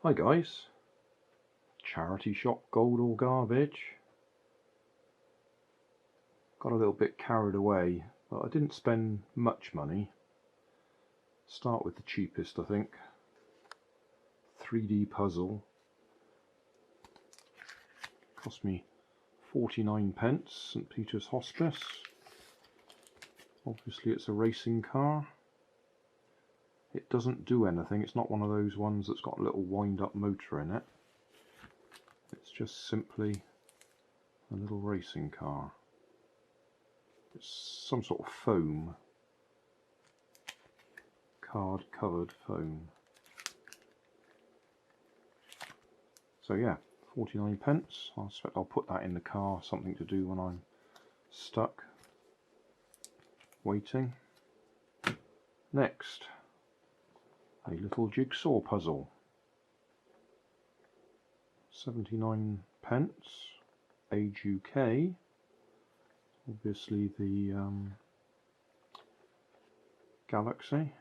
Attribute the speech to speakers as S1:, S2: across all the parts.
S1: Hi guys, charity shop gold or garbage. Got a little bit carried away, but I didn't spend much money. Start with the cheapest, I think. 3D puzzle. Cost me 49p, St Peter's Hospice. Obviously it's a racing car. It doesn't do anything, it's not one of those ones that's got a little wind-up motor in it. It's just simply a little racing car. It's some sort of foam. Card covered foam. So yeah, 49p. I expect I'll put that in the car, something to do when I'm stuck waiting. Next, a little jigsaw puzzle. 79p, Age UK. Obviously the Galaxy.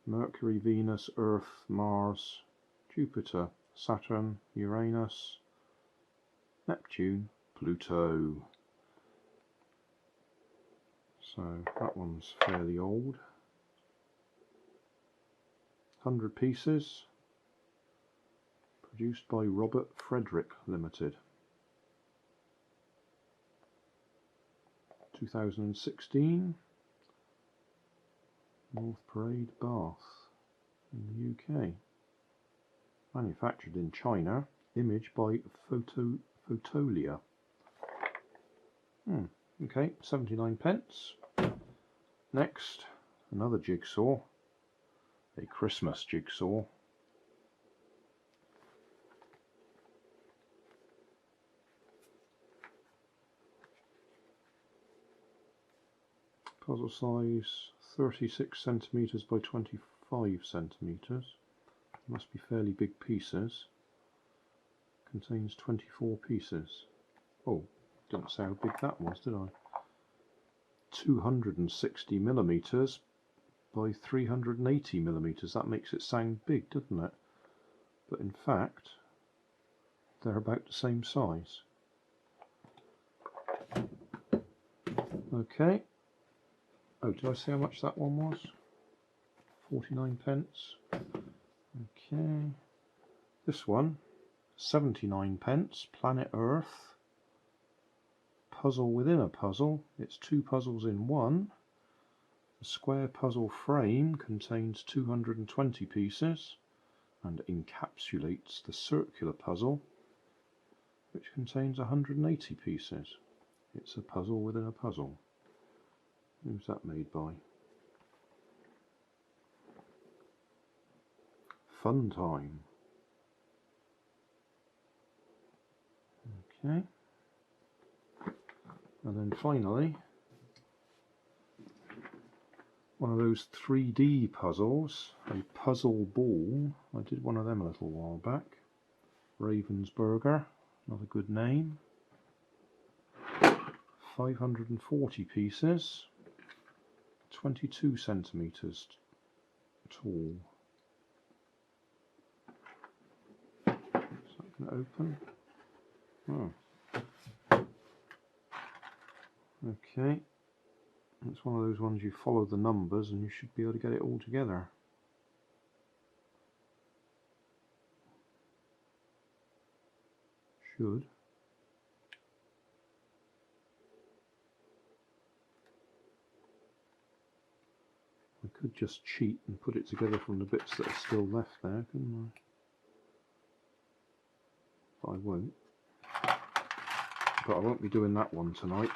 S1: Mercury, Venus, Earth, Mars, Jupiter, Saturn, Uranus, Neptune, Pluto. So that one's fairly old. 100 pieces. Produced by Robert Frederick Limited. 2016. North Parade, Bath, in the UK. Manufactured in China. Image by Photolia. Okay, 79p. Next, another jigsaw. A Christmas jigsaw. Puzzle size 36 centimeters by 25 centimeters. Must be fairly big pieces. Contains 24 pieces. Oh, didn't say how big that was, did I? 260 millimeters by 380 millimeters. That makes it sound big, doesn't it? But in fact, they're about the same size. Okay. Oh, did I say how much that one was? 49p. Okay. This one, 79p. Planet Earth. Puzzle within a puzzle. It's two puzzles in one. The square puzzle frame contains 220 pieces and encapsulates the circular puzzle, which contains 180 pieces. It's a puzzle within a puzzle. Who's that made by? Fun Time. Okay. And then finally, one of those 3D puzzles, a puzzle ball. I did one of them a little while back. Ravensburger, another good name. 540 pieces, 22 centimeters tall. Is that going to open? Oh. Okay. It's one of those ones you follow the numbers and you should be able to get it all together. Should. I could just cheat and put it together from the bits that are still left there, couldn't I? But I won't. But I won't be doing that one tonight,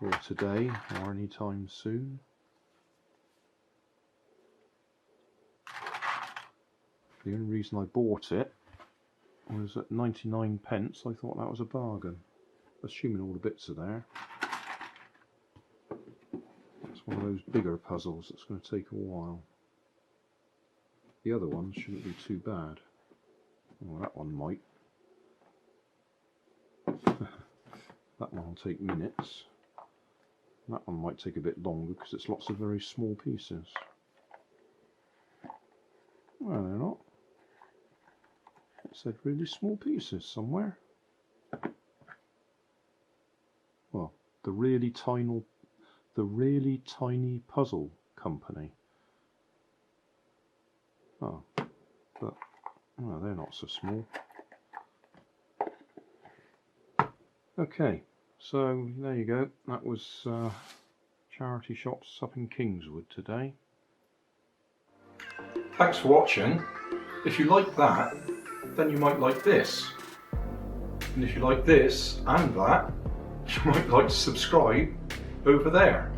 S1: or today, or any time soon. The only reason I bought it was at 99p. I thought that was a bargain, assuming all the bits are there. It's one of those bigger puzzles that's going to take a while. The other ones shouldn't be too bad. Well, that one might. That one will take minutes. That one might take a bit longer because it's lots of very small pieces. Well, they're not. It said really small pieces somewhere. Well, the really tiny puzzle company. Oh, but oh, they're not so small. Okay, so there you go. That was charity shops up in Kingswood today. Thanks for watching. If you like that, then you might like this. And if you like this and that, you might like to subscribe over there.